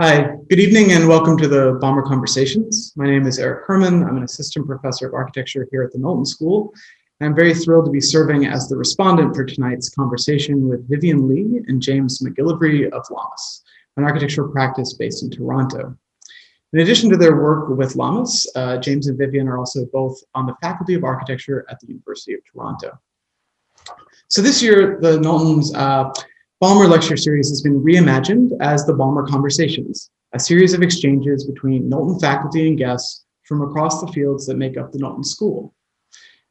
Hi, good evening and welcome to the Baumer Conversations. My name is Erik Herrmann. I'm an assistant professor of architecture here at the Knowlton School. And I'm very thrilled to be serving as the respondent for tonight's conversation with Vivian Lee and James Macgillivray of LAMAS, an architectural practice based in Toronto. In addition to their work with LAMAS, James and Vivian are also both on the Faculty of Architecture at the University of Toronto. So this year, the Knowlton's Baumer Lecture Series has been reimagined as the Baumer Conversations, a series of exchanges between Knowlton faculty and guests from across the fields that make up the Knowlton School.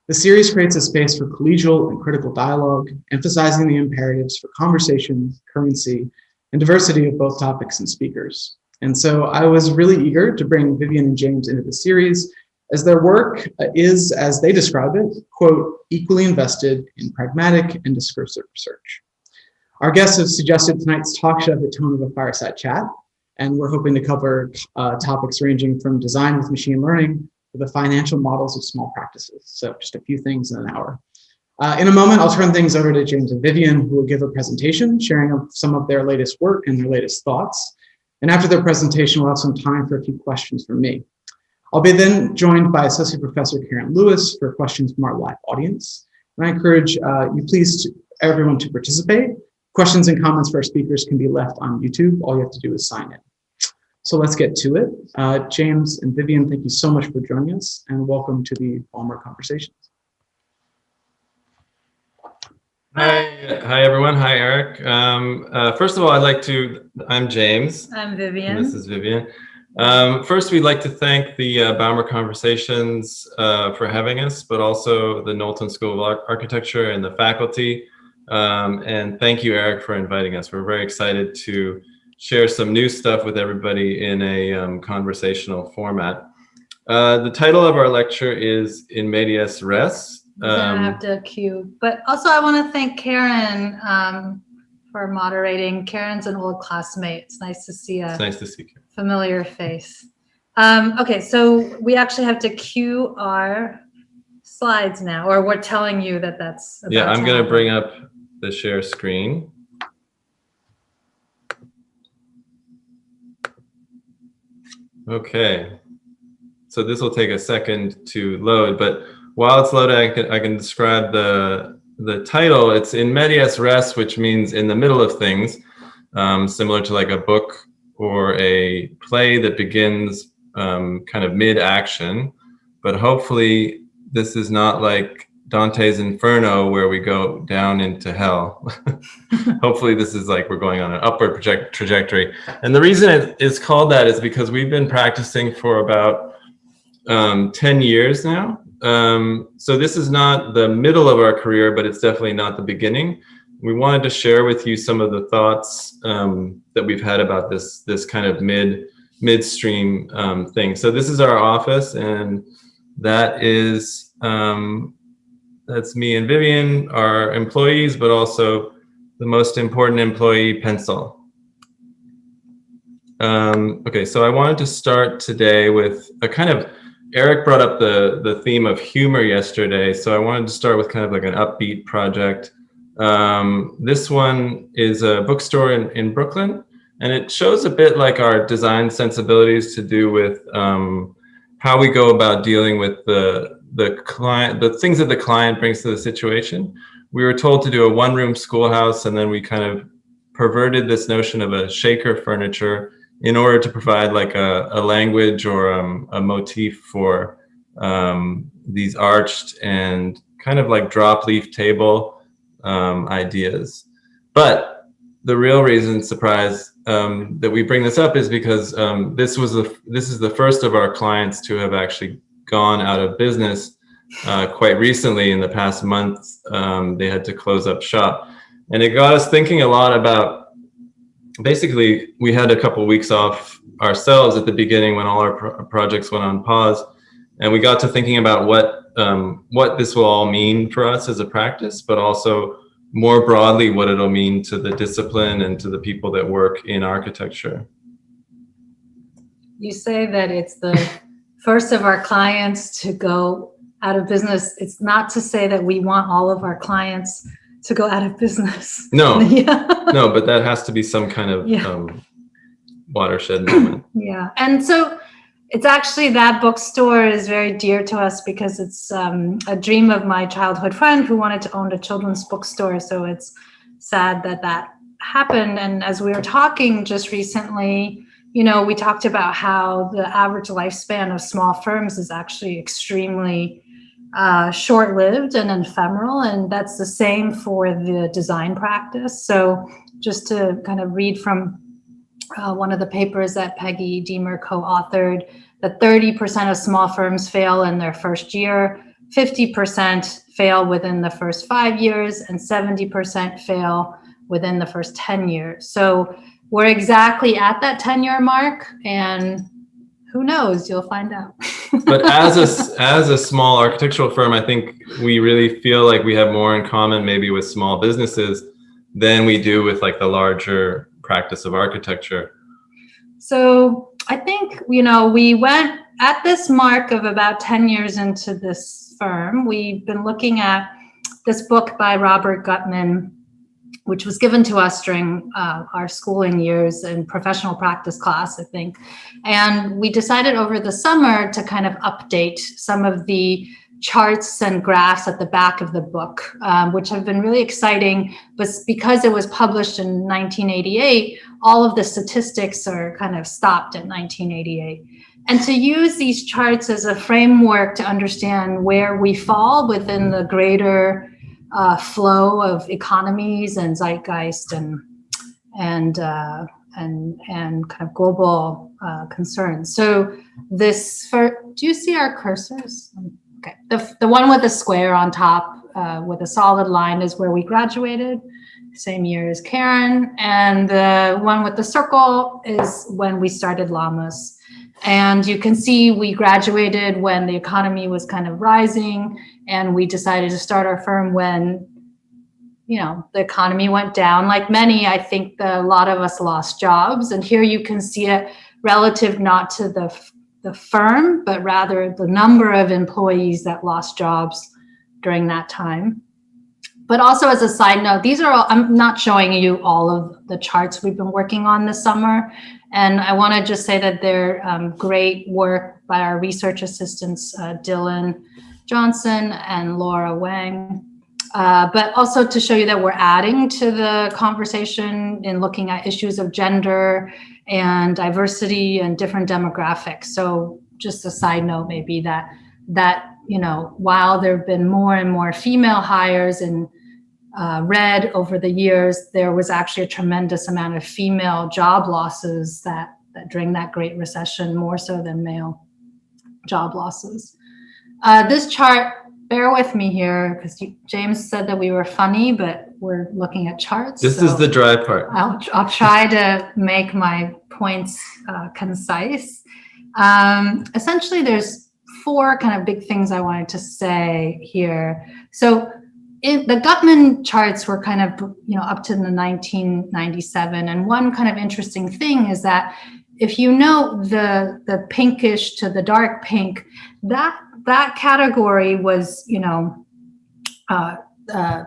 The series creates a space for collegial and critical dialogue, emphasizing the imperatives for conversation, currency, and diversity of both topics and speakers. And so I was really eager to bring Vivian and James into the series, as their work is, as they describe it, quote, equally invested in pragmatic and discursive research. Our guests have suggested tonight's talk should have the tone of a fireside chat, and we're hoping to cover topics ranging from design with machine learning to the financial models of small practices. So just a few things in an hour. In a moment, I'll turn things over to James and Vivian, who will give a presentation sharing some of their latest work and their latest thoughts. And after their presentation, we'll have some time for a few questions from me. I'll be then joined by Associate Professor Karen Lewis for questions from our live audience. And I encourage everyone to participate. Questions and comments for our speakers can be left on YouTube. All you have to do is sign in. So let's get to it. James and Vivian, thank you so much for joining us, and welcome to the Baumer Conversations. Hi everyone. Hi, Eric. First of all, I'm James. I'm Vivian. And this is Vivian. First, we'd like to thank the Baumer Conversations for having us, but also the Knowlton School of Architecture and the faculty. And thank you, Eric, for inviting us. We're very excited to share some new stuff with everybody in a conversational format. The title of our lecture is In Medias Res. I have to cue, but also I want to thank Karen for moderating. Karen's an old classmate. It's nice to see a familiar face. Okay, so we actually have to cue our slides now, or we're telling you that that's about I'm going to bring up the share screen. Okay, so this will take a second to load, but while it's loading, I can describe the title. It's in medias res, which means in the middle of things, similar to like a book or a play that begins kind of mid-action, but hopefully this is not like Dante's Inferno where we go down into hell. Hopefully this is like we're going on an upward trajectory. And the reason it is called that is because we've been practicing for about 10 years now. So this is not the middle of our career, but it's definitely not the beginning. We wanted to share with you some of the thoughts that we've had about this kind of midstream thing. So this is our office, and that is that's me and Vivian, our employees, but also the most important employee, Pencil. Okay, so I wanted to start today with a kind of, Eric brought up the theme of humor yesterday, so I wanted to start with kind of like an upbeat project. This one is a bookstore in Brooklyn, and it shows a bit like our design sensibilities to do with how we go about dealing with the client, the things that the client brings to the situation. We were told to do a one-room schoolhouse, and then we kind of perverted this notion of a shaker furniture in order to provide like a language or a motif for these arched and kind of like drop leaf table ideas. But the real reason, surprise, that we bring this up is because this is the first of our clients to have actually gone out of business quite recently. In the past month, they had to close up shop, and it got us thinking a lot about. Basically, we had a couple weeks off ourselves at the beginning when all our projects went on pause, and we got to thinking about what this will all mean for us as a practice, but also more broadly what it'll mean to the discipline and to the people that work in architecture. You say that it's the first of our clients to go out of business, it's not to say that we want all of our clients to go out of business. No, yeah. No, but that has to be some kind of watershed moment. Yeah, and so it's actually, that bookstore is very dear to us because it's a dream of my childhood friend who wanted to own a children's bookstore. So it's sad that that happened. And as we were talking just recently, you know, we talked about how the average lifespan of small firms is actually extremely short-lived and ephemeral, and that's the same for the design practice. So just to kind of read from one of the papers that Peggy Deemer co-authored, that 30% of small firms fail in their first year, 50% fail within the first 5 years, and 70% fail within the first 10 years. So we're exactly at that 10-year mark, and who knows, you'll find out. But as a small architectural firm, I think we really feel like we have more in common maybe with small businesses than we do with like the larger practice of architecture. So I think, you know, we went at this mark of about 10 years into this firm. We've been looking at this book by Robert Gutman, which was given to us during our schooling years in professional practice class, I think. And we decided over the summer to kind of update some of the charts and graphs at the back of the book, which have been really exciting. But because it was published in 1988, all of the statistics are kind of stopped at 1988. And to use these charts as a framework to understand where we fall within the greater flow of economies and zeitgeist and kind of global concerns. So this, do you see our cursors? Okay, the one with the square on top with a solid line is where we graduated, same year as Karen, and the one with the circle is when we started LAMAS. And you can see we graduated when the economy was kind of rising, and we decided to start our firm when, you know, the economy went down. Like many, I think a lot of us lost jobs. And here you can see it relative not to the firm, but rather the number of employees that lost jobs during that time. But also as a side note, these are all, I'm not showing you all of the charts we've been working on this summer. And I want to just say that they're great work by our research assistants, Dylan Johnson and Laura Wang. But also to show you that we're adding to the conversation in looking at issues of gender and diversity and different demographics. So just a side note, maybe that you know, while there have been more and more female hires in red over the years, there was actually a tremendous amount of female job losses that during that Great Recession, more so than male job losses. This chart, bear with me here, because James said that we were funny, but we're looking at charts. This is the dry part. I'll try to make my points concise. Essentially, there's four kind of big things I wanted to say here. So the Gutman charts were kind of, you know, up to the 1997. And one kind of interesting thing is that if you know the pinkish to the dark pink, that category was, you know,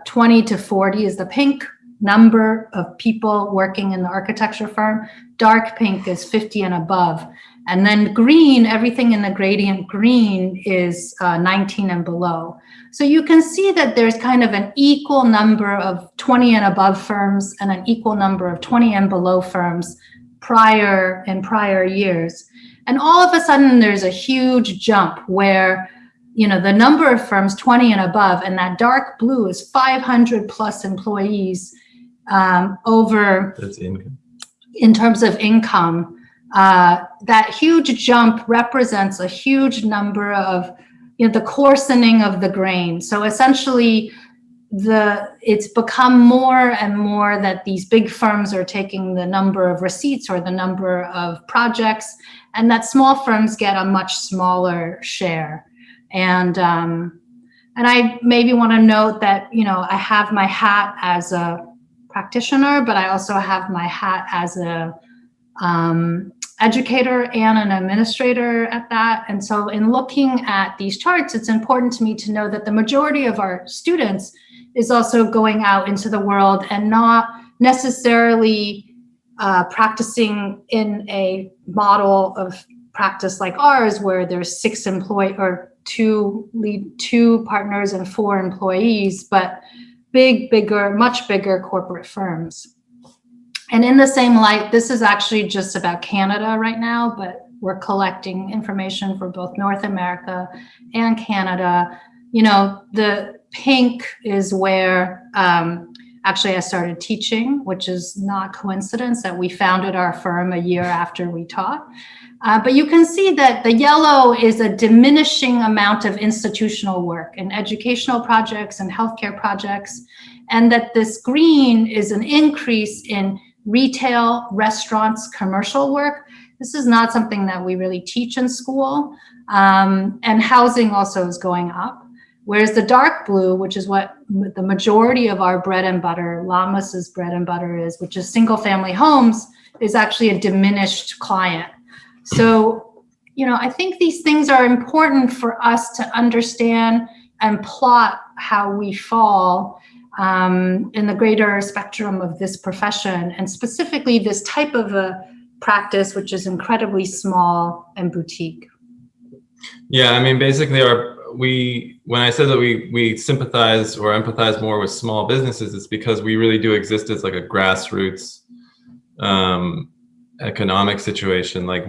20 to 40 is the pink number of people working in the architecture firm. Dark pink is 50 and above. And then green, everything in the gradient green is 19 and below. So you can see that there's kind of an equal number of 20 and above firms and an equal number of 20 and below firms in prior years. And all of a sudden there's a huge jump where, you know, the number of firms 20 and above, and that dark blue is 500 plus employees over. That's income. In terms of income. That huge jump represents a huge number of, you know, the coarsening of the grain. So essentially, it's become more and more that these big firms are taking the number of receipts or the number of projects, and that small firms get a much smaller share. And I maybe want to note that, you know, I have my hat as a practitioner, but I also have my hat as educator and an administrator at that. And so in looking at these charts, it's important to me to know that the majority of our students is also going out into the world and not necessarily practicing in a model of practice like ours, where there's 6 employees or 2 partners and 4 employees, but much bigger corporate firms. And in the same light, this is actually just about Canada right now, but we're collecting information for both North America and Canada. You know, the pink is where actually I started teaching, which is not coincidence that we founded our firm a year after we taught. But you can see that the yellow is a diminishing amount of institutional work and educational projects and healthcare projects, and that this green is an increase in retail, restaurants, commercial work. This is not something that we really teach in school. And housing also is going up. Whereas the dark blue, which is what the majority of our bread and butter, LAMAS's bread and butter is, which is single family homes, is actually a diminished client. So, you know, I think these things are important for us to understand and plot how we fall in the greater spectrum of this profession, and specifically this type of a practice, which is incredibly small and boutique. Yeah, I mean, basically when I said that we sympathize or empathize more with small businesses, it's because we really do exist as like a grassroots economic situation. Like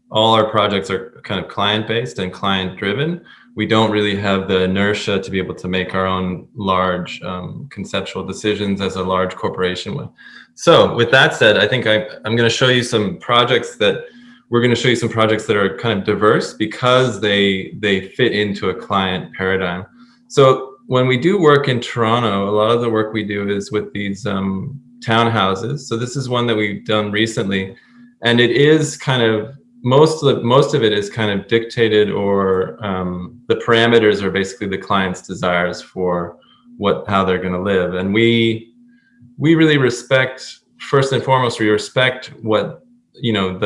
all our projects are kind of client-based and client-driven. We don't really have the inertia to be able to make our own large conceptual decisions as a large corporation would. So with that said, I think I'm going to show you some projects that are kind of diverse because they fit into a client paradigm. So when we do work in Toronto, a lot of the work we do is with these townhouses. So this is one that we've done recently, and it is kind of most of it is kind of dictated, or the parameters are basically the client's desires for how they're going to live. And we really respect, first and foremost, we respect what, you know,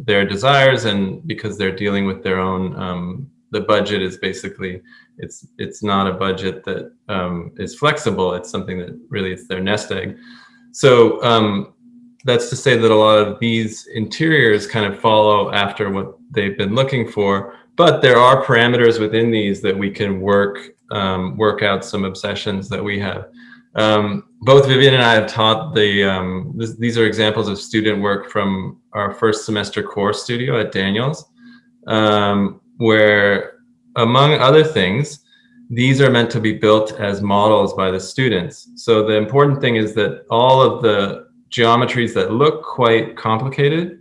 their desires, and because they're dealing with their own, the budget is basically, it's not a budget that is flexible. It's something that really it's their nest egg. So that's to say that a lot of these interiors kind of follow after what they've been looking for, but there are parameters within these that we can work out some obsessions that we have. Both Vivian and I have taught these are examples of student work from our first semester core studio at Daniels, where, among other things, these are meant to be built as models by the students. So the important thing is that all of the geometries that look quite complicated,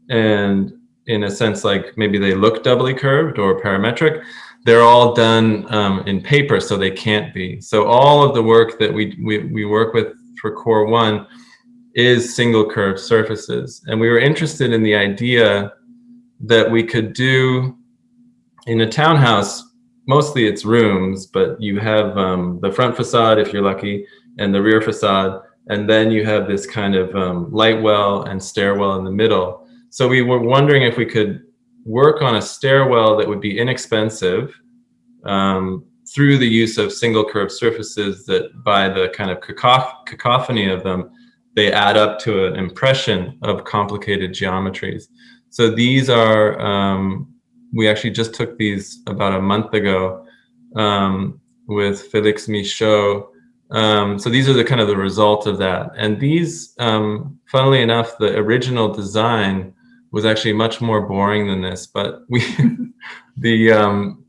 and in a sense like maybe they look doubly curved or parametric, they're all done in paper, so they can't be. So all of the work that we work with for Core 1 is single curved surfaces. And we were interested in the idea that we could do in a townhouse, mostly it's rooms, but you have the front facade, if you're lucky, and the rear facade. And then you have this kind of light well and stairwell in the middle. So we were wondering if we could work on a stairwell that would be inexpensive through the use of single curved surfaces that, by the kind of cacophony of them, they add up to an impression of complicated geometries. So these are, we actually just took these about a month ago with Félix Michaud. So these are the kind of the result of that. And these, funnily enough, the original design was actually much more boring than this, but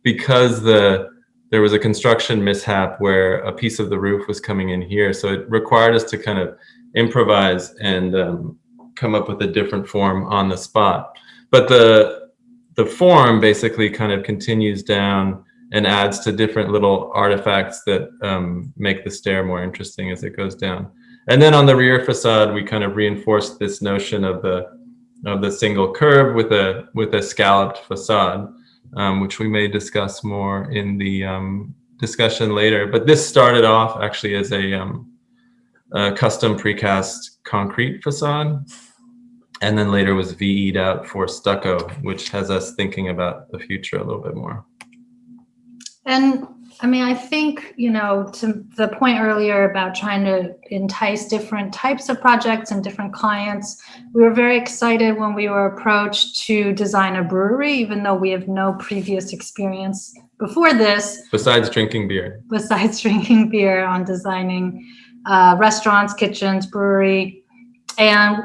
because there was a construction mishap where a piece of the roof was coming in here, so it required us to kind of improvise and come up with a different form on the spot. But the form basically kind of continues down and adds to different little artifacts that make the stair more interesting as it goes down. And then on the rear facade, we kind of reinforced this notion of the single curve with a scalloped facade, which we may discuss more in the discussion later. But this started off actually as a custom precast concrete facade. And then later was VE'd out for stucco, which has us thinking about the future a little bit more. And I mean, I think, you know, to the point earlier about trying to entice different types of projects and different clients, we were very excited when we were approached to design a brewery, even though we have no previous experience before this. Besides drinking beer. Besides drinking beer, on designing restaurants, kitchens, brewery. And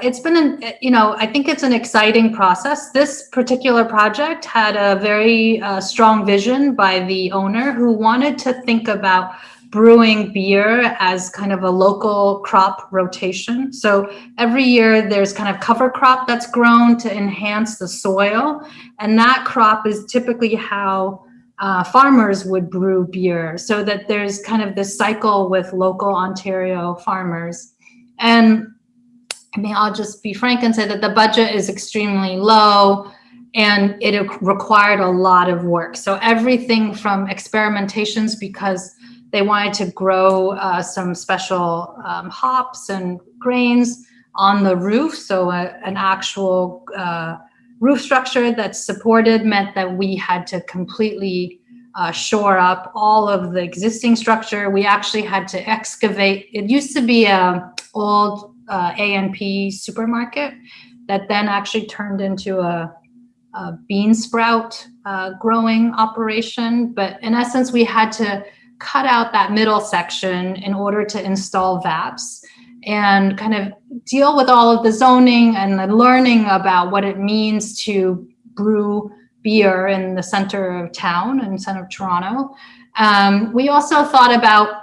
it's been, you know, I think it's an exciting process. This particular project had a very strong vision by the owner, who wanted to think about brewing beer as kind of a local crop rotation. So every year there's kind of cover crop that's grown to enhance the soil. And that crop is typically how farmers would brew beer, so that there's kind of this cycle with local Ontario farmers. And I mean, I'll just be frank and say that the budget is extremely low, and it required a lot of work. So everything from experimentations, because they wanted to grow some special hops and grains on the roof. So an actual roof structure that's supported meant that we had to completely shore up all of the existing structure. We actually had to excavate. It used to be a old A&P supermarket that then actually turned into a bean sprout growing operation. But in essence, we had to cut out that middle section in order to install VAPs and kind of deal with all of the zoning and the learning about what it means to brew beer in the center of town and center of Toronto. We also thought about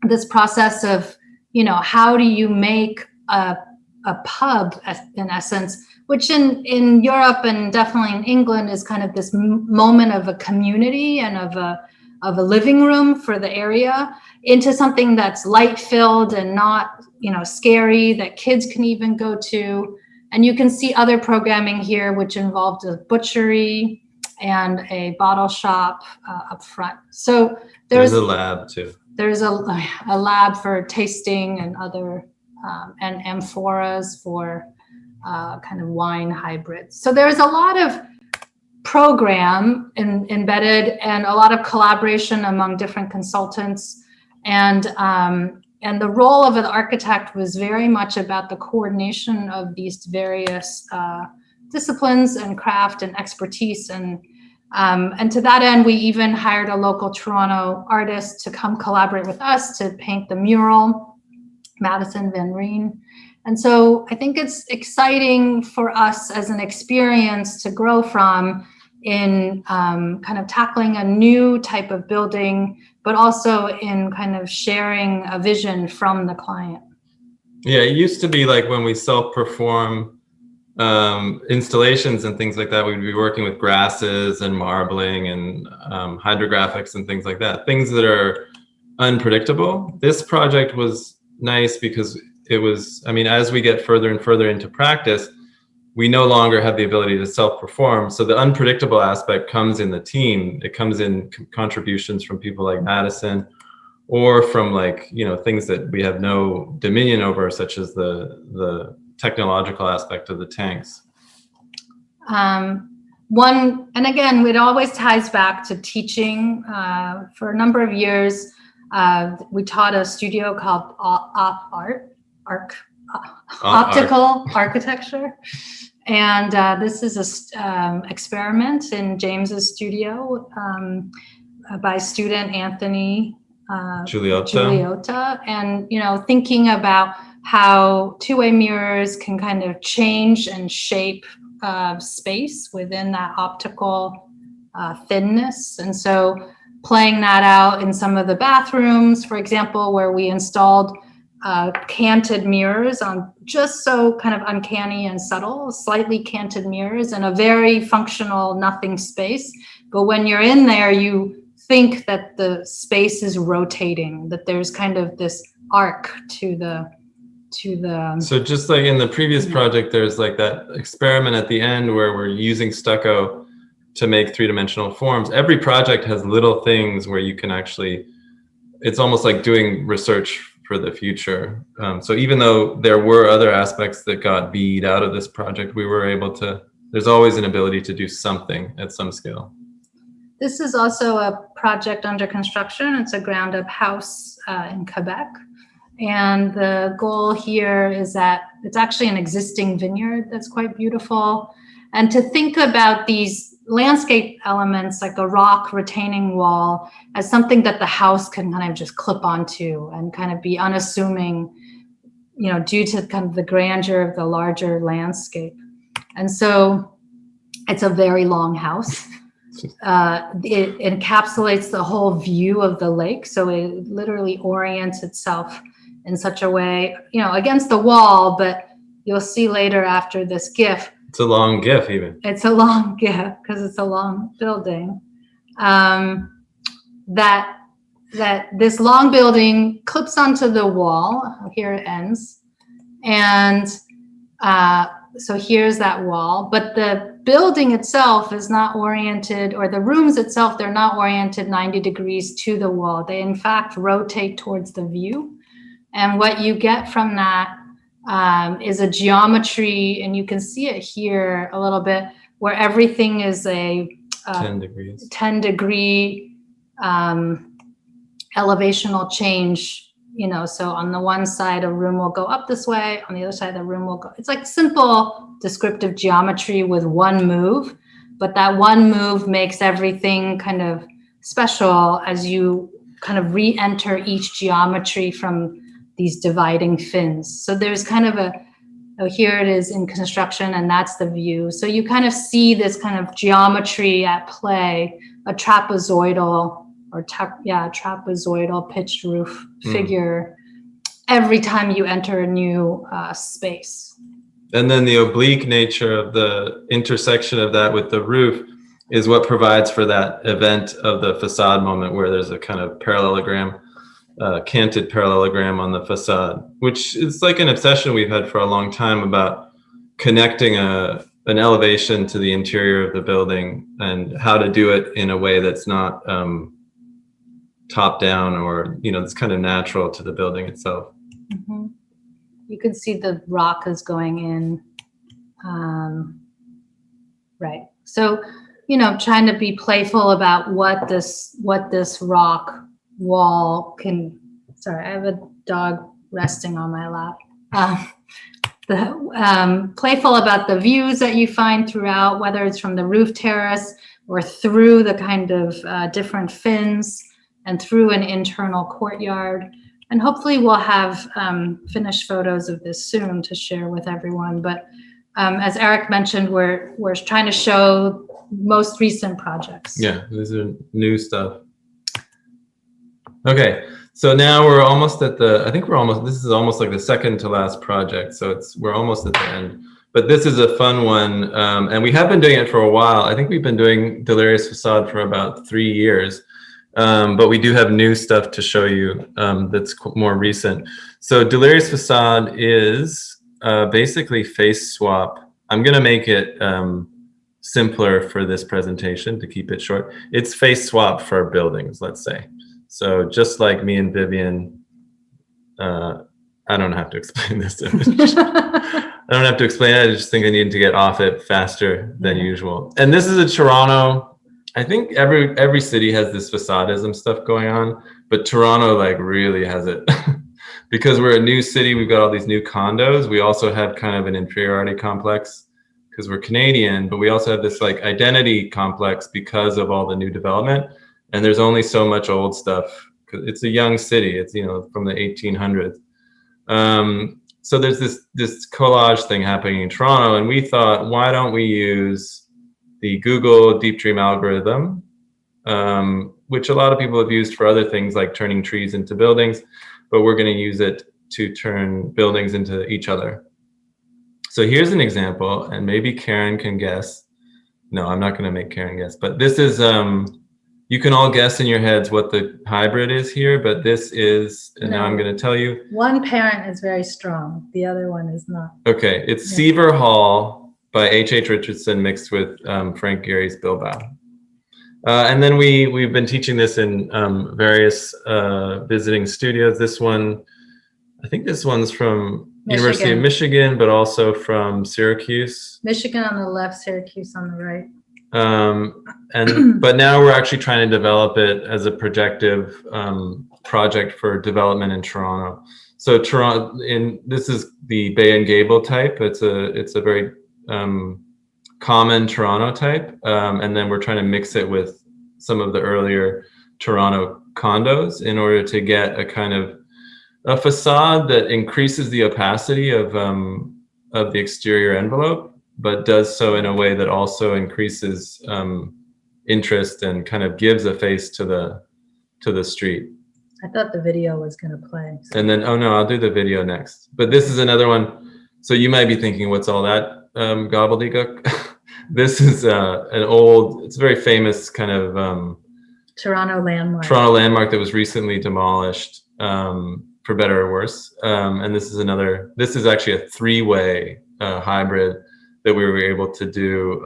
this process of, you know, how do you make a pub, in essence, which in Europe and definitely in England is kind of this moment of a community and of a living room for the area, into something that's light filled and not, you know, scary, that kids can even go to. And you can see other programming here, which involved a butchery and a bottle shop up front. So there's a lab too. There's a lab for tasting and other, and amphoras for kind of wine hybrids. So there's a lot of program embedded and a lot of collaboration among different consultants. And the role of an architect was very much about the coordination of these various disciplines and craft and expertise. And to that end, we even hired a local Toronto artist to come collaborate with us to paint the mural, Madison Van Reen. And so I think it's exciting for us as an experience to grow from in kind of tackling a new type of building, but also in kind of sharing a vision from the client. Yeah, it used to be like when we self-perform installations and things like that, we'd be working with grasses and marbling and hydrographics and things like that, things that are unpredictable. This project was nice because it was, I mean, as we get further and further into practice, we no longer have the ability to self-perform. So the unpredictable aspect comes in the team. It comes in contributions from people like Madison, or from, like, you know, things that we have no dominion over, such as the technological aspect of the tanks. And again, it always ties back to teaching. For a number of years, we taught a studio called Optical Architecture. And this is a experiment in James's studio by student Anthony Giuliotta. And, you know, thinking about how two-way mirrors can kind of change and shape space within that optical thinness. And so playing that out in some of the bathrooms, for example, where we installed canted mirrors on just so kind of uncanny and subtle, slightly canted mirrors in a very functional nothing space. But when you're in there, you think that the space is rotating, that there's kind of this arc to the. So just like in the previous project, there's like that experiment at the end where we're using stucco to make three-dimensional forms. Every project has little things where you can actually, it's almost like doing research for the future. So even though there were other aspects that got beat out of this project, we were able to, there's always an ability to do something at some scale. This is also a project under construction. It's a ground up house in Quebec. And the goal here is that it's actually an existing vineyard that's quite beautiful. And to think about these landscape elements like a rock retaining wall as something that the house can kind of just clip onto and kind of be unassuming, you know, due to kind of the grandeur of the larger landscape. And so it's a very long house. It encapsulates the whole view of the lake. So it literally orients itself in such a way, you know, against the wall, but you'll see later after this GIF. It's a long GIF even. It's a long GIF because it's a long building. That this long building clips onto the wall. Here it ends. And so here's that wall, but the building itself is not oriented, or the rooms itself, they're not oriented 90 degrees to the wall. They in fact rotate towards the view. And what you get from that is a geometry, and you can see it here a little bit, where everything is a 10 degree elevational change. You know, so on the one side, a room will go up this way. On the other side, the room will go. It's like simple descriptive geometry with one move, but that one move makes everything kind of special as you kind of re-enter each geometry from these dividing fins. So there's kind of here it is in construction, and that's the view. So you kind of see this kind of geometry at play, a trapezoidal trapezoidal pitched roof figure every time you enter a new space. And then the oblique nature of the intersection of that with the roof is what provides for that event of the facade moment, where there's a kind of parallelogram, canted parallelogram on the facade, which is like an obsession we've had for a long time about connecting an elevation to the interior of the building and how to do it in a way that's not top down, or, you know, it's kind of natural to the building itself. Mm-hmm. You can see the rock is going in. Right. So, you know, trying to be playful about what this rock wall can, sorry, I have a dog resting on my lap. Playful about the views that you find throughout, whether it's from the roof terrace or through the kind of different fins and through an internal courtyard. And hopefully we'll have finished photos of this soon to share with everyone. But as Erik mentioned, we're trying to show most recent projects. Yeah, these are new stuff. Okay, so now we're almost at this is almost like the second to last project. So we're almost at the end. But this is a fun one. And we have been doing it for a while. I think we've been doing Delirious Facade for about 3 years. But we do have new stuff to show you that's more recent. So Delirious Facade is basically face swap. I'm going to make it simpler for this presentation to keep it short. It's face swap for buildings, let's say. So just like me and Vivian, I don't have to explain this image. I don't have to explain it. I just think I need to get off it faster than usual. And this is a Toronto. I think every city has this facadism stuff going on, but Toronto like really has it. Because we're a new city, we've got all these new condos. We also have kind of an inferiority complex because we're Canadian, but we also have this like identity complex because of all the new development. And there's only so much old stuff because it's a young city. It's, you know, from the 1800s. So there's this collage thing happening in Toronto, and we thought, why don't we use the Google Deep Dream algorithm, which a lot of people have used for other things like turning trees into buildings, but we're going to use it to turn buildings into each other. So here's an example, and maybe Karen can guess. No, I'm not going to make Karen guess, but this is, you can all guess in your heads what the hybrid is here, but this is, and now I'm going to tell you. One parent is very strong. The other one is not. Okay, it's Seaver Hall by H.H. Richardson mixed with Frank Gehry's Bilbao. And then we've been teaching this in various visiting studios. This one I think this one's from University of Michigan, but also from Syracuse. Michigan on the left, Syracuse on the right. But now we're actually trying to develop it as a projective project for development in Toronto. So Toronto, this is the Bay and Gable type. It's a very common Toronto type, and then we're trying to mix it with some of the earlier Toronto condos in order to get a kind of a facade that increases the opacity of the exterior envelope, but does so in a way that also increases interest and kind of gives a face to the street. I thought the video was going to play. So. And then, oh no, I'll do the video next. But this is another one. So you might be thinking, what's all that gobbledygook? This is it's a very famous kind of Toronto landmark that was recently demolished, for better or worse. And this is actually a three-way hybrid that we were able to do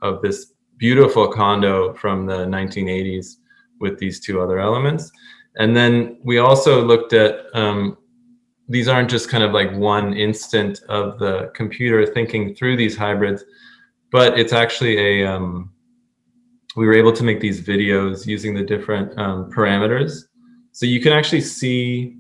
of this beautiful condo from the 1980s with these two other elements. And then we also looked at, these aren't just kind of like one instant of the computer thinking through these hybrids, but it's actually we were able to make these videos using the different parameters. So you can actually see,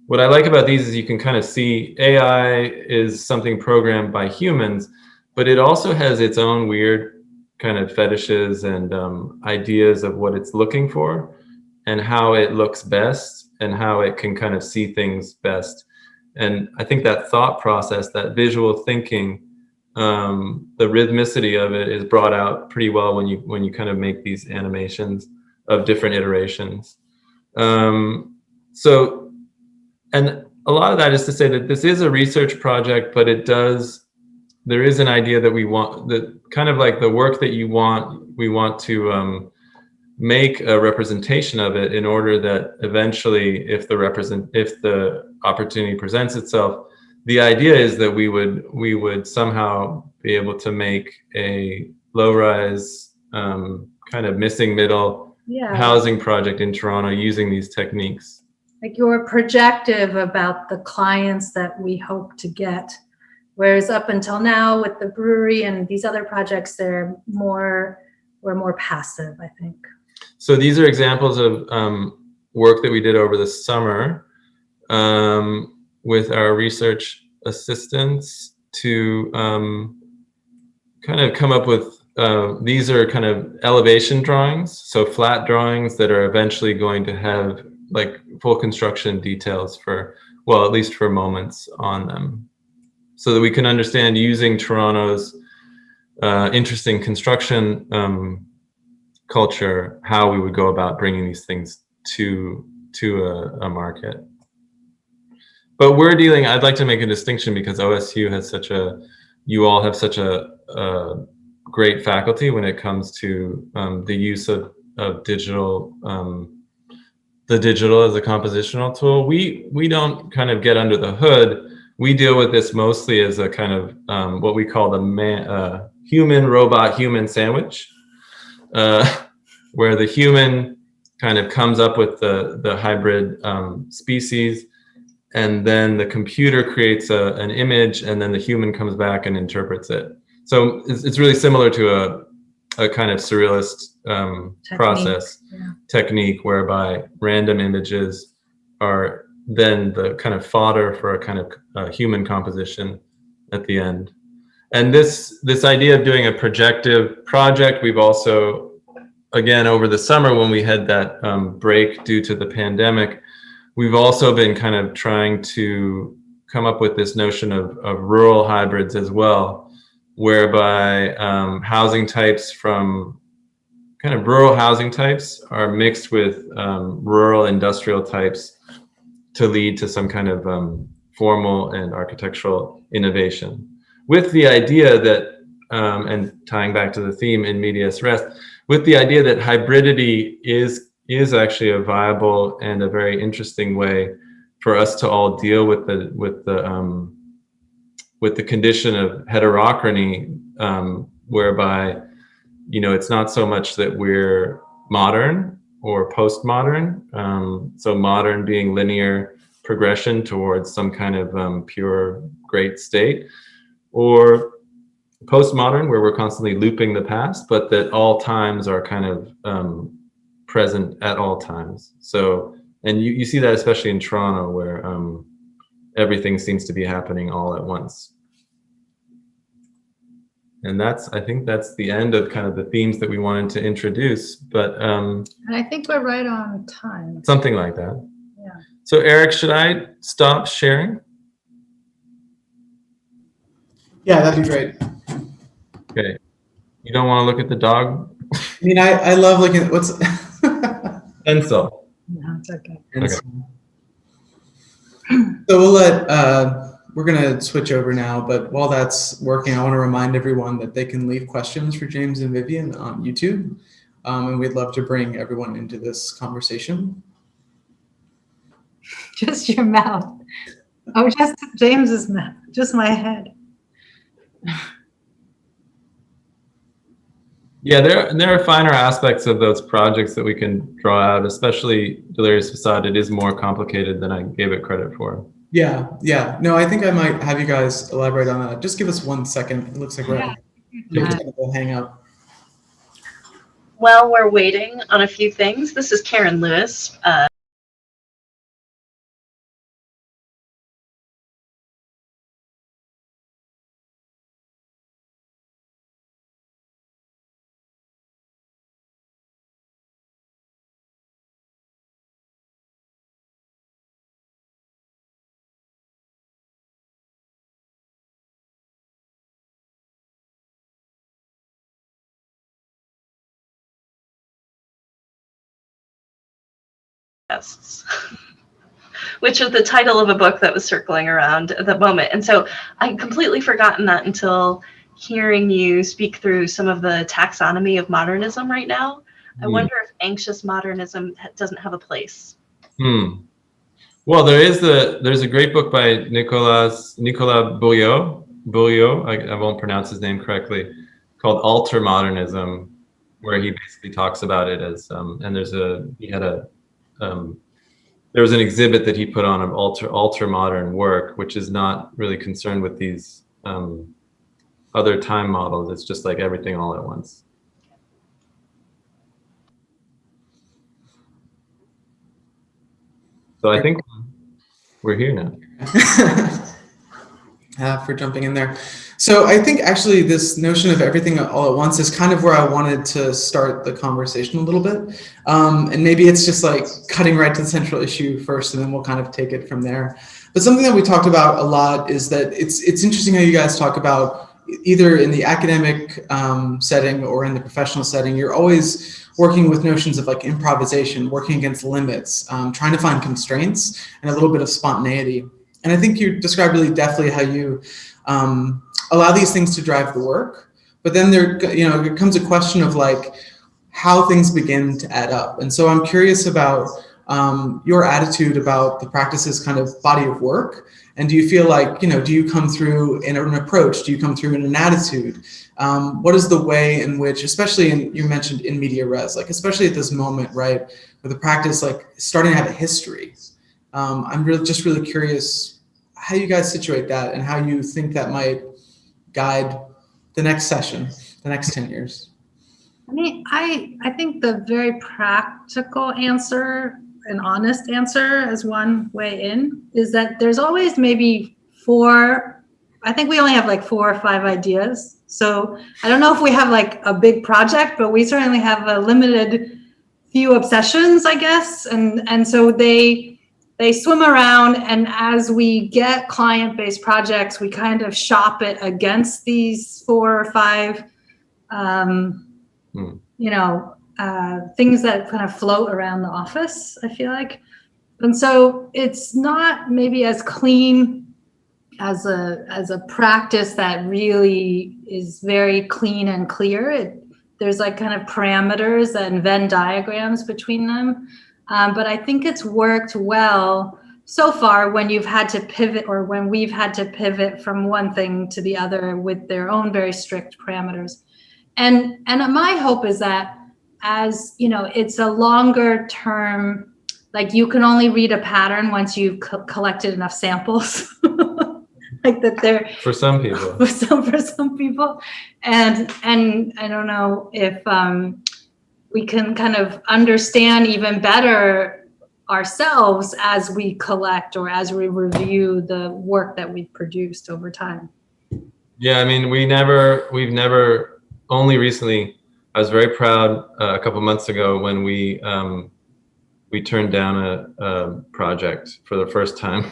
what I like about these is you can kind of see AI is something programmed by humans, but it also has its own weird kind of fetishes and ideas of what it's looking for and how it looks best and how it can kind of see things best. And I think that thought process, that visual thinking, the rhythmicity of it is brought out pretty well when you kind of make these animations of different iterations. So, and a lot of that is to say that this is a research project, but there is an idea that we want, that kind of like the work that we want to make a representation of it in order that eventually, if the opportunity presents itself, the idea is that we would somehow be able to make a low-rise kind of missing middle housing project in Toronto using these techniques. Like you're projective about the clients that we hope to get, whereas up until now with the brewery and these other projects, we're more passive, I think. So these are examples of work that we did over the summer with our research assistants to kind of come up with, these are kind of elevation drawings, so flat drawings that are eventually going to have like full construction details for, well, at least for moments on them, so that we can understand using Toronto's interesting construction culture, how we would go about bringing these things to a market. But I'd like to make a distinction because OSU has you all have such a great faculty when it comes to the use of digital, the digital as a compositional tool. We don't kind of get under the hood. We deal with this mostly as a kind of what we call the human-robot-human sandwich, where the human kind of comes up with the hybrid species, and then the computer creates an image, and then the human comes back and interprets it. So it's really similar to a kind of surrealist technique, whereby random images are then the kind of fodder for a kind of human composition at the end. And this idea of doing a projective project, we've also, again, over the summer when we had that break due to the pandemic, we've also been kind of trying to come up with this notion of rural hybrids as well, whereby housing types from kind of rural housing types are mixed with rural industrial types to lead to some kind of formal and architectural innovation. With the idea that, and tying back to the theme in medias res, with the idea that hybridity is actually a viable and a very interesting way for us to all deal with the condition of heterochrony, whereby, it's not so much that we're modern or postmodern, so modern being linear progression towards some kind of pure great state, or postmodern, where we're constantly looping the past, but that all times are kind of present at all times. So, and you see that especially in Toronto, where everything seems to be happening all at once. And I think that's the end of kind of the themes that we wanted to introduce, but and I think we're right on time. Something like that. Yeah. So Erik, should I stop sharing? Yeah, that'd be great. Okay. You don't want to look at the dog? I mean, I love looking at what's Pencil. No, it's okay. Okay. So we'll we're gonna switch over now, but while that's working, I want to remind everyone that they can leave questions for James and Vivian on YouTube, and we'd love to bring everyone into this conversation. Just your mouth. Oh, just James's mouth, just my head. Yeah, there are finer aspects of those projects that we can draw out, especially Delirious Facade. It is more complicated than I gave it credit for. Yeah. No, I think I might have you guys elaborate on that. Just give us 1 second. It looks like we're having a technical hang up. Well, we're waiting on a few things. This is Karen Lewis. Which is the title of a book that was circling around at the moment. And so I'd completely forgotten that until hearing you speak through some of the taxonomy of modernism right now. I wonder if anxious modernism doesn't have a place. Well, there's a great book by Nicolas Bourriaud. I won't pronounce his name correctly, called Alter Modernism, where he basically talks about it as and there was an exhibit that he put on of alter modern work, which is not really concerned with these other time models. It's just like everything all at once. So I think we're here now. For jumping in there. So I think actually this notion of everything all at once is kind of where I wanted to start the conversation a little bit. And maybe it's just like cutting right to the central issue first, and then we'll kind of take it from there. But something that we talked about a lot is that it's interesting how you guys talk about either in the academic setting or in the professional setting, you're always working with notions of like improvisation, working against limits, trying to find constraints and a little bit of spontaneity. And I think you described really deftly how you allow these things to drive the work, but then there comes a question of like how things begin to add up. And so I'm curious about your attitude about the practice's kind of body of work. And do you feel like, do you come through in an approach? Do you come through in an attitude? What is the way in which, especially you mentioned in media res, like especially at this moment, right, where the practice like starting to have a history. I'm just really curious how you guys situate that and how you think that might guide the next session, the next 10 years. I mean, I think the very practical answer, an honest answer as one way in, is that there's always maybe I think we only have like 4 or 5 ideas. So I don't know if we have like a big project, but we certainly have a limited few obsessions, I guess. And so they swim around, and as we get client-based projects, we kind of shop it against these 4 or 5, things that kind of float around the office, I feel like. And so it's not maybe as clean as a practice that really is very clean and clear. There's like kind of parameters and Venn diagrams between them. But I think it's worked well so far when you've had to pivot, or when we've had to pivot from one thing to the other with their own very strict parameters. And my hope is that as, it's a longer term like you can only read a pattern once you've collected enough samples. Like that they're for some people. For some people, and I don't know if we can kind of understand even better ourselves as we collect or as we review the work that we've produced over time. Yeah, I mean, we've never, only recently, I was very proud a couple months ago when we turned down a project for the first time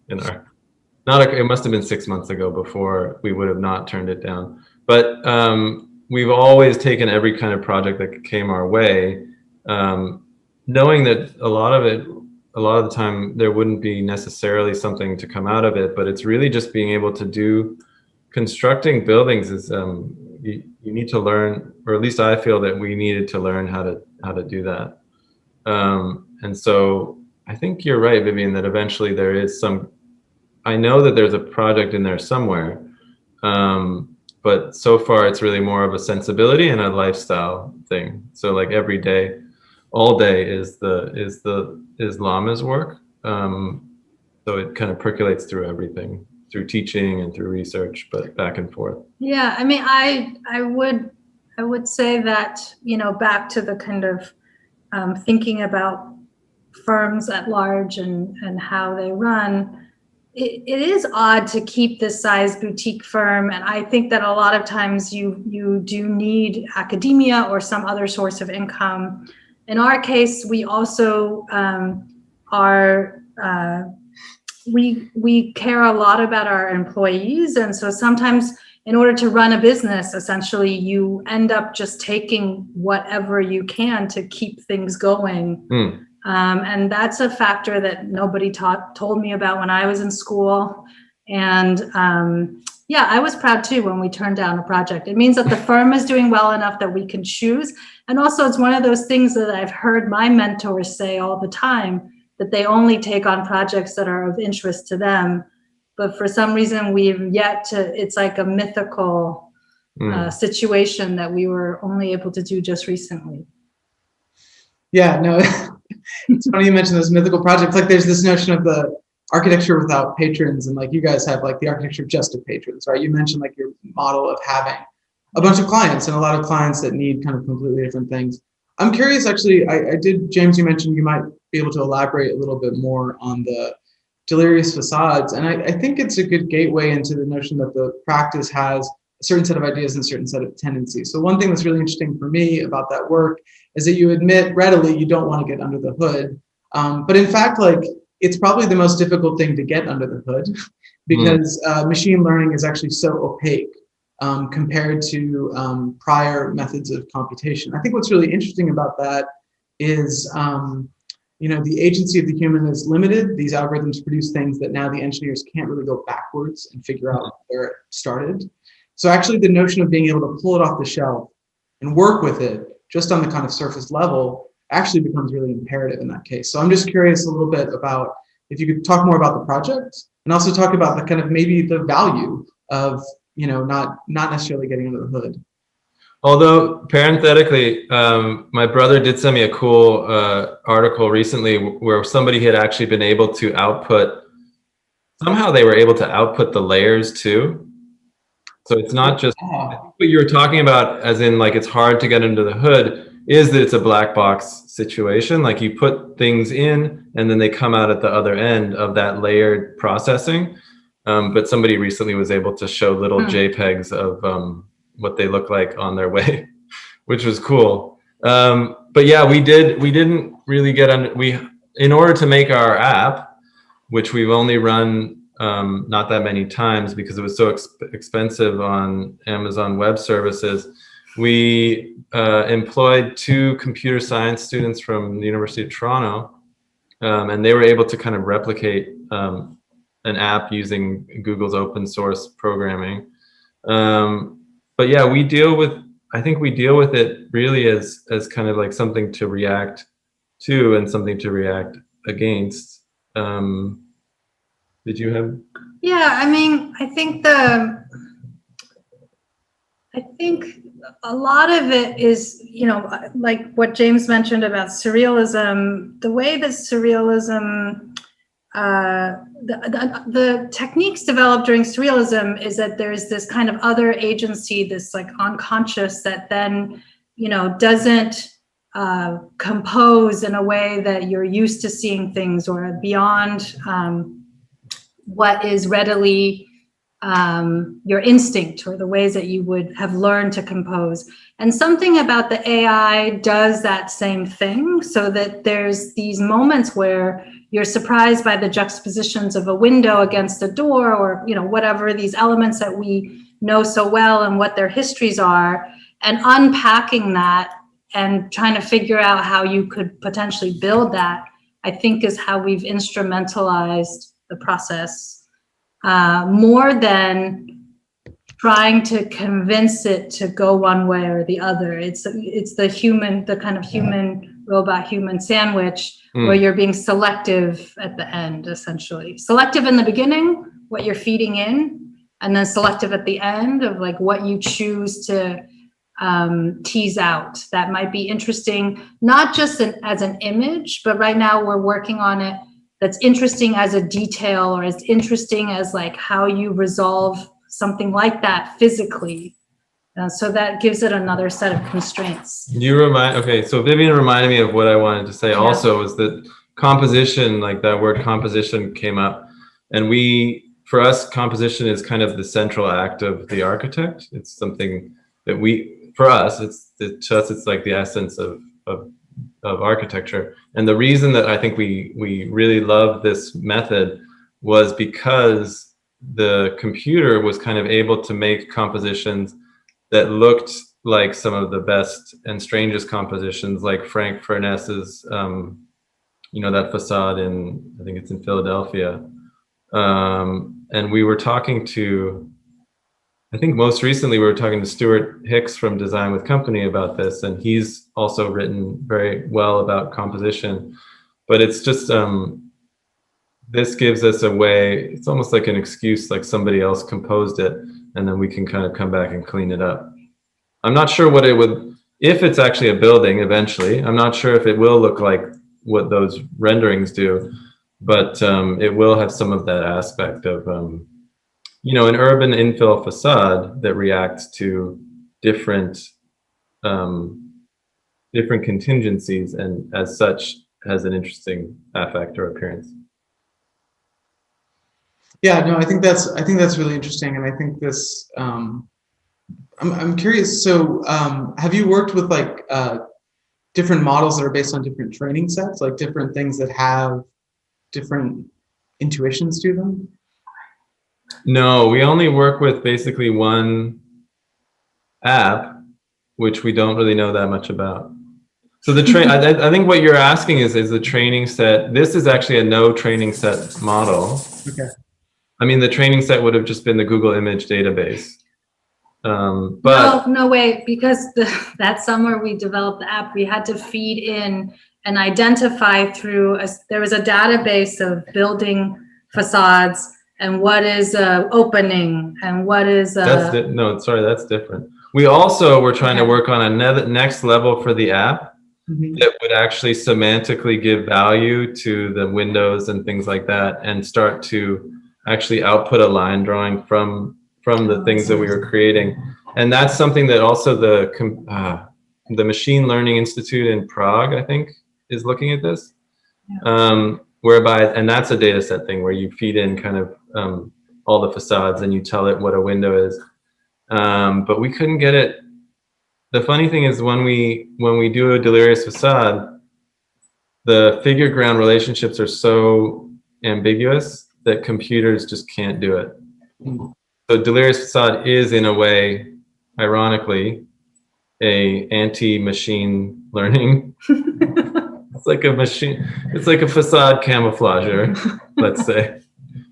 in our, it must have been 6 months ago before we would have not turned it down. But we've always taken every kind of project that came our way, knowing that a lot of the time there wouldn't be necessarily something to come out of it, but it's really just being able to do, constructing buildings is, you need to learn, or at least I feel that we needed to learn how to do that. And so I think you're right, Vivian, that eventually there is I know that there's a project in there somewhere, but so far it's really more of a sensibility and a lifestyle thing. So like every day, all day is LAMAS work. So it kind of percolates through everything, through teaching and through research, but back and forth. Yeah, I mean, I would say that, you know, back to the kind of thinking about firms at large and how they run. It is odd to keep this size boutique firm, and I think that a lot of times you do need academia or some other source of income. In our case, we also we care a lot about our employees, and so sometimes in order to run a business, essentially you end up just taking whatever you can to keep things going. And that's a factor that nobody told me about when I was in school. And yeah, I was proud too when we turned down a project. It means that the firm is doing well enough that we can choose. And also it's one of those things that I've heard my mentors say all the time, that they only take on projects that are of interest to them. But for some reason we've yet to, it's like a mythical situation that we were only able to do just recently. Yeah, no, it's funny you mentioned those mythical projects. Like there's this notion of the architecture without patrons, and like you guys have like the architecture just of patrons, right? You mentioned like your model of having a bunch of clients and a lot of clients that need kind of completely different things. I'm curious, actually, I did, James, you mentioned you might be able to elaborate a little bit more on the delirious facades. And I think it's a good gateway into the notion that the practice has a certain set of ideas and a certain set of tendencies. So one thing that's really interesting for me about that work is that you admit readily you don't want to get under the hood. But in fact, like it's probably the most difficult thing to get under the hood because machine learning is actually so opaque compared to prior methods of computation. I think what's really interesting about that is, you know, the agency of the human is limited. These algorithms produce things that now the engineers can't really go backwards and figure out where it started. So actually the notion of being able to pull it off the shelf and work with it just on the kind of surface level actually becomes really imperative in that case. So I'm just curious a little bit about if you could talk more about the project and also talk about the kind of maybe the value of, you know, not necessarily getting under the hood. Although parenthetically, my brother did send me a cool article recently where somebody had actually been able to output, somehow they were able to output the layers too. So it's not just, I think what you were talking about as in like it's hard to get under the hood is that it's a black box situation. Like you put things in and then they come out at the other end of that layered processing. But somebody recently was able to show little JPEGs of what they look like on their way, which was cool. But yeah, we didn't really get under, in order to make our app, which we've only run not that many times because it was so expensive on Amazon Web Services, we employed 2 computer science students from the University of Toronto, and they were able to kind of replicate an app using Google's open source programming. But yeah, I think we deal with it really as kind of like something to react to and something to react against. Did you have? Yeah, I mean, I think I think a lot of it is, like what James mentioned about surrealism, the way that surrealism, the techniques developed during surrealism is that there's this kind of other agency, this like unconscious that then, doesn't compose in a way that you're used to seeing things or beyond what is readily your instinct or the ways that you would have learned to compose. And something about the AI does that same thing, so that there's these moments where you're surprised by the juxtapositions of a window against a door, or whatever these elements that we know so well and what their histories are, and unpacking that and trying to figure out how you could potentially build that, I think is how we've instrumentalized the process. More than trying to convince it to go one way or the other. It's the kind of human robot human sandwich where you're being selective at the end, essentially. Selective in the beginning, what you're feeding in, and then selective at the end of like what you choose to tease out. That might be interesting, not just as an image, but right now we're working on it that's interesting as a detail, or as interesting as like how you resolve something like that physically. So that gives it another set of constraints. So Vivian reminded me of what I wanted to say also, was that composition, like that word composition came up. And for us, composition is kind of the central act of the architect. It's something that to us, it's like the essence of architecture. And the reason that I think we really love this method was because the computer was kind of able to make compositions that looked like some of the best and strangest compositions, like Frank Furness's, that facade I think it's in Philadelphia. And we were talking to, I think most recently we were talking to Stuart Hicks from Design with Company about this, and he's also written very well about composition. But it's just, this gives us a way, it's almost like an excuse, like somebody else composed it, and then we can kind of come back and clean it up. I'm not sure what it would, if it's actually a building eventually, I'm not sure if it will look like what those renderings do, but it will have some of that aspect of, an urban infill facade that reacts to different contingencies, and as such has an interesting affect or appearance. Yeah, no, I think that's really interesting, and I think this. I'm curious. So, have you worked with like different models that are based on different training sets, like different things that have different intuitions to them? No, we only work with basically one app, which we don't really know that much about. So I think what you're asking is the training set. This is actually a no training set model. Okay. I mean, the training set would have just been the Google image database. But no way, because that summer we developed the app, we had to feed in and identify there was a database of building facades and what is opening and what is that's different. We also were trying to work on another next level for the app that would actually semantically give value to the windows and things like that, and start to actually output a line drawing from the things that we were creating. And that's something that also the Machine Learning Institute in Prague, I think, is looking at this. Whereby, and that's a data set thing where you feed in kind of all the facades and you tell it what a window is. But we couldn't get it. The funny thing is when we do a delirious facade, the figure ground relationships are so ambiguous that computers just can't do it. So delirious facade is, in a way, ironically, a anti-machine learning. It's like a facade camouflager, let's say,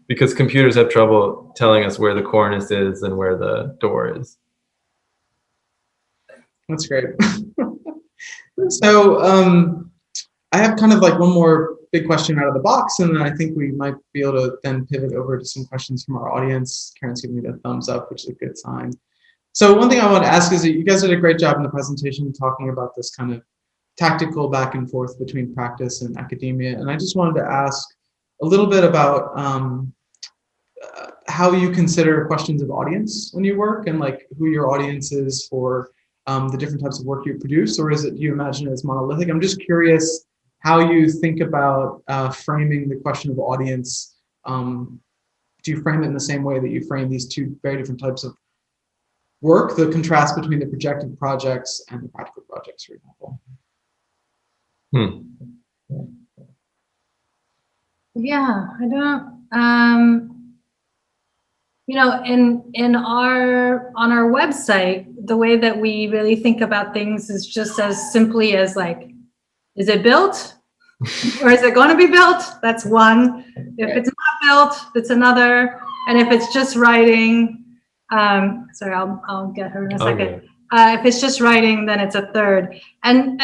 because computers have trouble telling us where the cornice is and where the door is. That's great. So I have kind of like one more big question out of the box, and then I think we might be able to then pivot over to some questions from our audience. Karen's giving me the thumbs up, which is a good sign. So one thing I want to ask is that you guys did a great job in the presentation talking about this kind of tactical back and forth between practice and academia. And I just wanted to ask a little bit about how you consider questions of audience when you work, and like who your audience is for the different types of work you produce, or is it, do you imagine it as monolithic? I'm just curious how you think about framing the question of audience. Do you frame it in the same way that you frame these two very different types of work, the contrast between the projected projects and the practical projects, for example? Yeah, I don't, you know, on our website, the way that we really think about things is just as simply as like, is it built or is it going to be built? That's one. If it's not built, it's another. And if it's just writing, sorry, I'll get her in a second. If it's just writing, then it's a third. And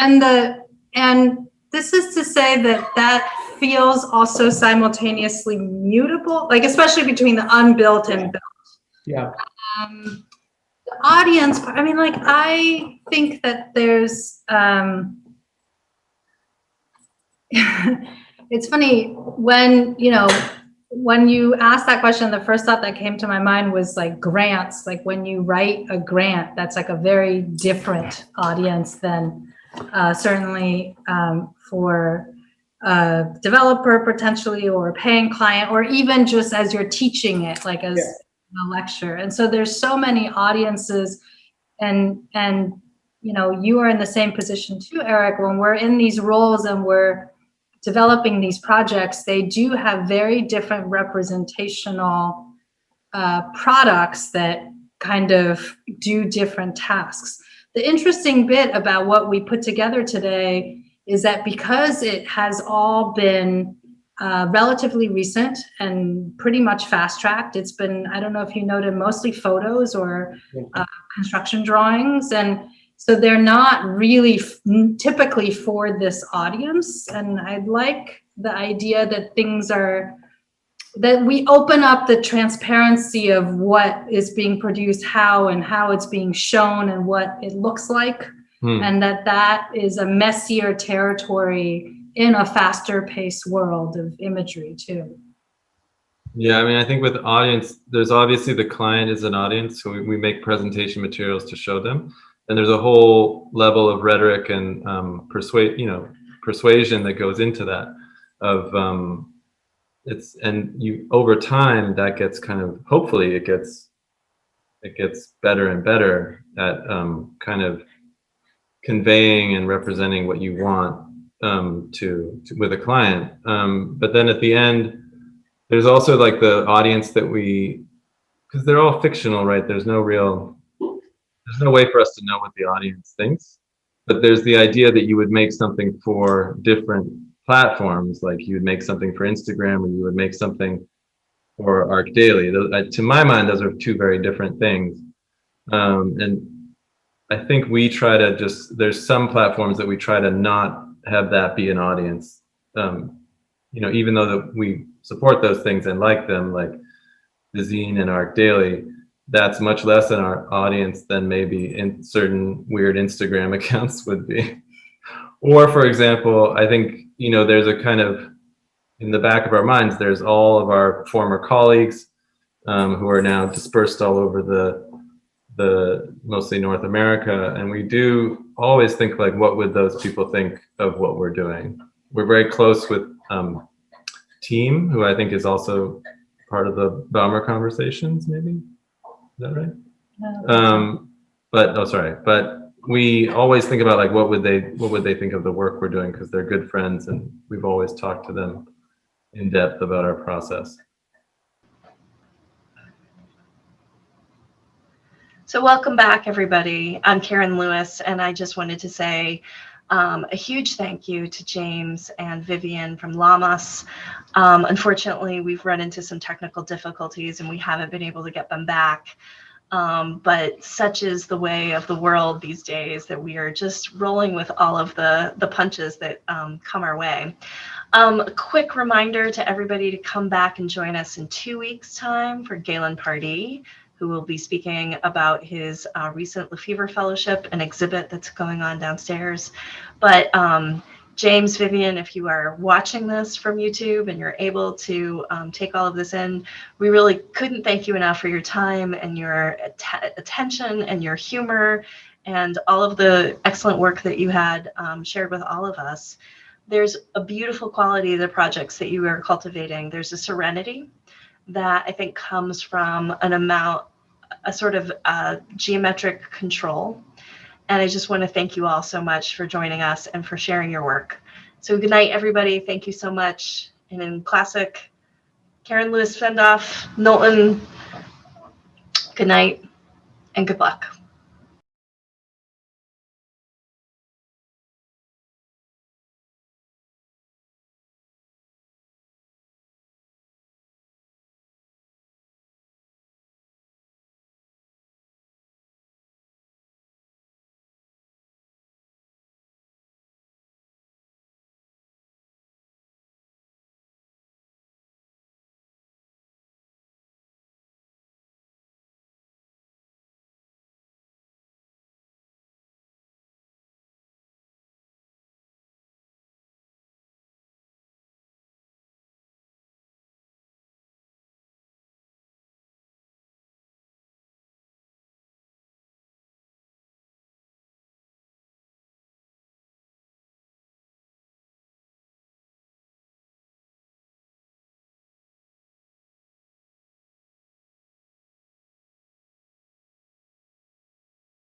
this is to say that feels also simultaneously mutable, like especially between the unbuilt and built. Yeah. The audience, I mean, like, I think that there's, it's funny when you asked that question, the first thought that came to my mind was like grants. Like when you write a grant, that's like a very different audience than certainly for a developer potentially, or a paying client, or even just as you're teaching it, like as a lecture. And so there's so many audiences, and you are in the same position too, Erik. When we're in these roles and we're developing these projects, they do have very different representational products that kind of do different tasks. The interesting bit about what we put together today is that because it has all been relatively recent and pretty much fast-tracked, it's been, I don't know if you noted, mostly photos or construction drawings. And so they're not really typically for this audience. And I like the idea that that we open up the transparency of what is being produced, how it's being shown, and what it looks like. And that is a messier territory in a faster paced world of imagery too. Yeah, I mean, I think with audience, there's obviously the client is an audience, so we make presentation materials to show them. And there's a whole level of rhetoric and persuasion that goes into that. Over time that gets kind of, hopefully it gets better and better at kind of conveying and representing what you want with a client. But then at the end, there's also like the audience that because they're all fictional, right? There's no way for us to know what the audience thinks, but there's the idea that you would make something for different platforms, like you would make something for Instagram, or you would make something for ArcDaily. To my mind, those are two very different things. And I think we try to there's some platforms that we try to not have that be an audience. Even though that we support those things and like them, like the zine and ArcDaily, that's much less in our audience than maybe in certain weird Instagram accounts would be. Or for example, I think, there's a kind of, in the back of our minds, there's all of our former colleagues who are now dispersed all over the mostly North America. And we do always think like, what would those people think of what we're doing? We're very close with Team, who I think is also part of the Baumer conversations, maybe. Is that right? No. But we always think about like, what would they think of the work we're doing, because they're good friends and we've always talked to them in depth about our process. So welcome back, everybody. I'm Karen Lewis, and I just wanted to say a huge thank you to James and Vivian from LAMAS. Unfortunately, we've run into some technical difficulties and we haven't been able to get them back. But such is the way of the world these days that we are just rolling with all of the punches that come our way. A quick reminder to everybody to come back and join us in 2 weeks' time for Galen Pardee, who will be speaking about his recent Lefevre Fellowship, an exhibit that's going on downstairs. But James, Vivian, if you are watching this from YouTube and you're able to take all of this in, we really couldn't thank you enough for your time and your attention and your humor and all of the excellent work that you had shared with all of us. There's a beautiful quality of the projects that you are cultivating. There's a serenity that I think comes from a sort of geometric control. And I just want to thank you all so much for joining us and for sharing your work. So good night, everybody. Thank you so much. And in classic Karen Lewis Fendoff, Knowlton, good night and good luck.